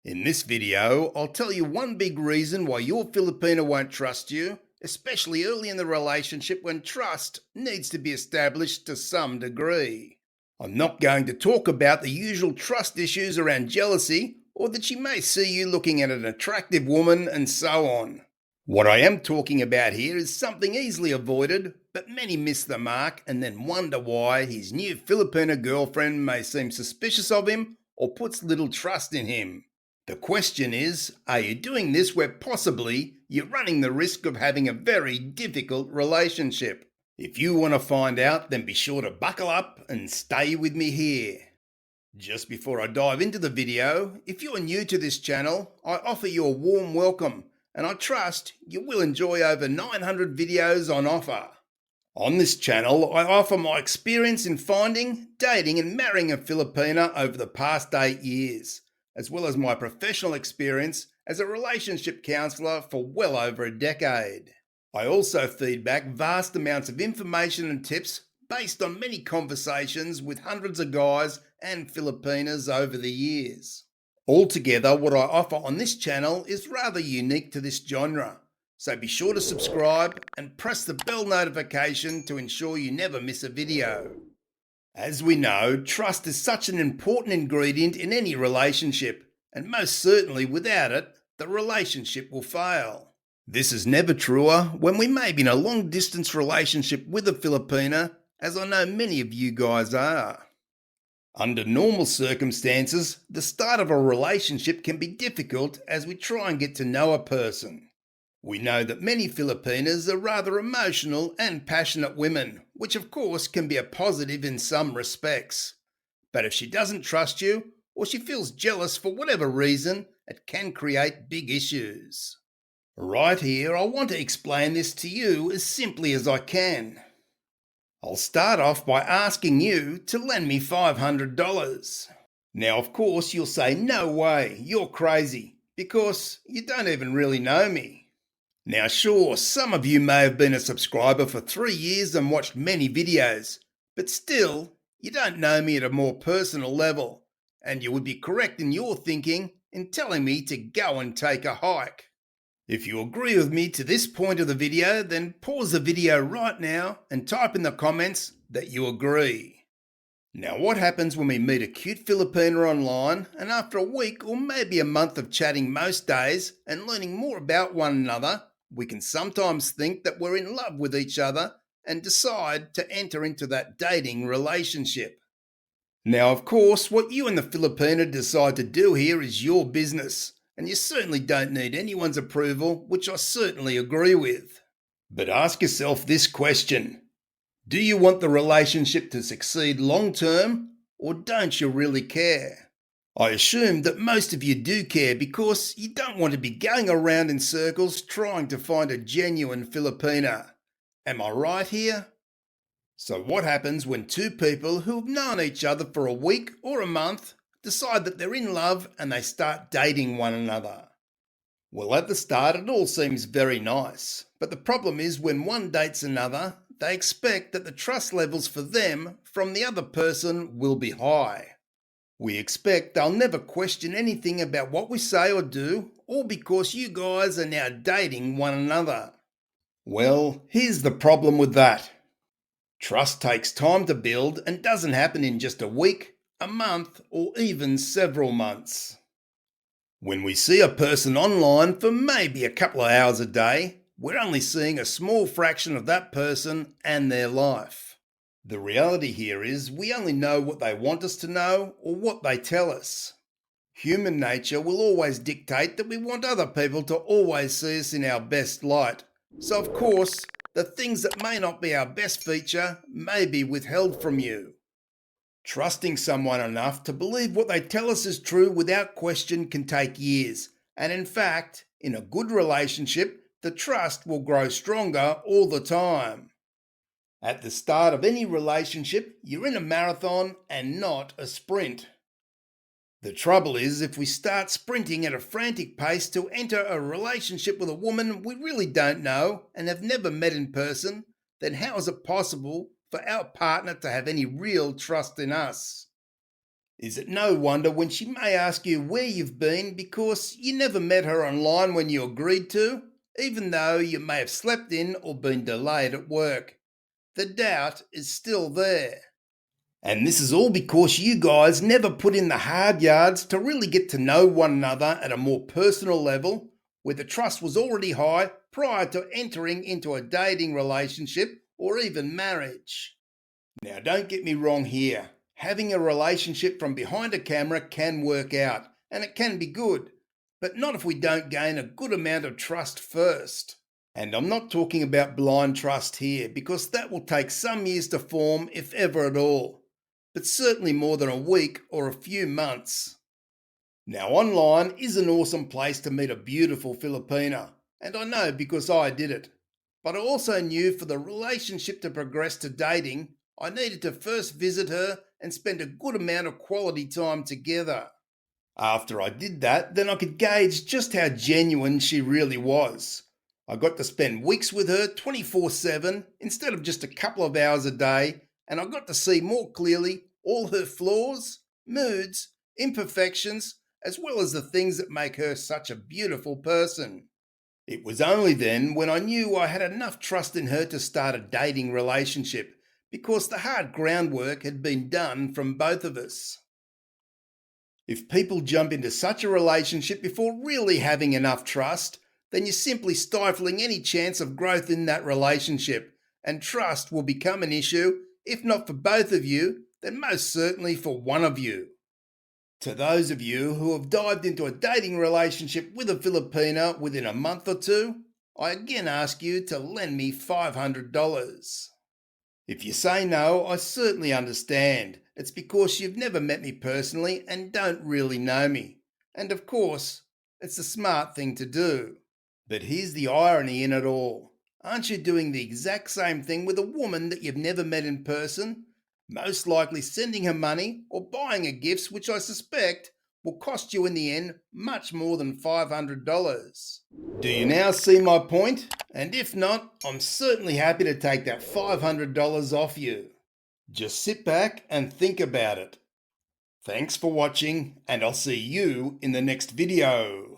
In this video, I'll tell you one big reason why your Filipina won't trust you, especially early in the relationship when trust needs to be established to some degree. I'm not going to talk about the usual trust issues around jealousy or that she may see you looking at an attractive woman and so on. What I am talking about here is something easily avoided, but many miss the mark and then wonder why his new Filipina girlfriend may seem suspicious of him or puts little trust in him. The question is, are you doing this where possibly you're running the risk of having a very difficult relationship? If you want to find out, then be sure to buckle up and stay with me here. Just before I dive into the video, if you're new to this channel, I offer you a warm welcome, and I trust you will enjoy over 900 videos on offer. On this channel, I offer my experience in finding, dating and marrying a Filipina over the past 8 years, as well as my professional experience as a relationship counsellor for well over a decade. I also feed back vast amounts of information and tips based on many conversations with hundreds of guys and Filipinas over the years. Altogether, what I offer on this channel is rather unique to this genre, so be sure to subscribe and press the bell notification to ensure you never miss a video. As we know, trust is such an important ingredient in any relationship, and most certainly without it, the relationship will fail. This is never truer when we may be in a long-distance relationship with a Filipina, as I know many of you guys are. Under normal circumstances, the start of a relationship can be difficult as we try and get to know a person. We know that many Filipinas are rather emotional and passionate women, which of course can be a positive in some respects. But if she doesn't trust you, or she feels jealous for whatever reason, it can create big issues. Right here, I want to explain this to you as simply as I can. I'll start off by asking you to lend me $500. Now, of course, you'll say, no way, you're crazy, because you don't even really know me. Now, sure, some of you may have been a subscriber for 3 years and watched many videos, but still, you don't know me at a more personal level, and you would be correct in your thinking in telling me to go and take a hike. If you agree with me to this point of the video, then pause the video right now and type in the comments that you agree. Now, what happens when we meet a cute Filipina online and after a week or maybe a month of chatting most days and learning more about one another, we can sometimes think that we're in love with each other and decide to enter into that dating relationship. Now, of course, what you and the Filipina decide to do here is your business, and you certainly don't need anyone's approval, which I certainly agree with. But ask yourself this question: do you want the relationship to succeed long term, or don't you really care? I assume that most of you do care because you don't want to be going around in circles trying to find a genuine Filipina. Am I right here? So what happens when two people who have known each other for a week or a month decide that they're in love and they start dating one another? Well, at the start it all seems very nice, but the problem is when one dates another, they expect that the trust levels for them from the other person will be high. We expect they'll never question anything about what we say or do, all because you guys are now dating one another. Well, here's the problem with that. Trust takes time to build and doesn't happen in just a week, a month, or even several months. When we see a person online for maybe a couple of hours a day, we're only seeing a small fraction of that person and their life. The reality here is we only know what they want us to know or what they tell us. Human nature will always dictate that we want other people to always see us in our best light. So of course, the things that may not be our best feature may be withheld from you. Trusting someone enough to believe what they tell us is true without question can take years, and in fact, in a good relationship, the trust will grow stronger all the time. At the start of any relationship, you're in a marathon and not a sprint. The trouble is, if we start sprinting at a frantic pace to enter a relationship with a woman we really don't know and have never met in person, then how is it possible for our partner to have any real trust in us? Is it no wonder when she may ask you where you've been because you never met her online when you agreed to, even though you may have slept in or been delayed at work? The doubt is still there. And this is all because you guys never put in the hard yards to really get to know one another at a more personal level, where the trust was already high prior to entering into a dating relationship or even marriage. Now, don't get me wrong here. Having a relationship from behind a camera can work out, and it can be good, but not if we don't gain a good amount of trust first. And I'm not talking about blind trust here, because that will take some years to form, if ever at all, but certainly more than a week or a few months. Now, online is an awesome place to meet a beautiful Filipina, and I know because I did it. But I also knew for the relationship to progress to dating, I needed to first visit her and spend a good amount of quality time together. After I did that, then I could gauge just how genuine she really was. I got to spend weeks with her 24/7 instead of just a couple of hours a day, and I got to see more clearly all her flaws, moods, imperfections, as well as the things that make her such a beautiful person. It was only then when I knew I had enough trust in her to start a dating relationship, because the hard groundwork had been done from both of us. If people jump into such a relationship before really having enough trust, then you're simply stifling any chance of growth in that relationship, and trust will become an issue, if not for both of you, then most certainly for one of you. To those of you who have dived into a dating relationship with a Filipina within a month or two, I again ask you to lend me $500. If you say no, I certainly understand. It's because you've never met me personally and don't really know me. And of course, it's the smart thing to do. But here's the irony in it all. Aren't you doing the exact same thing with a woman that you've never met in person? Most likely sending her money or buying her gifts, which I suspect will cost you in the end much more than $500. Do you now see my point? And if not, I'm certainly happy to take that $500 off you. Just sit back and think about it. Thanks for watching, and I'll see you in the next video.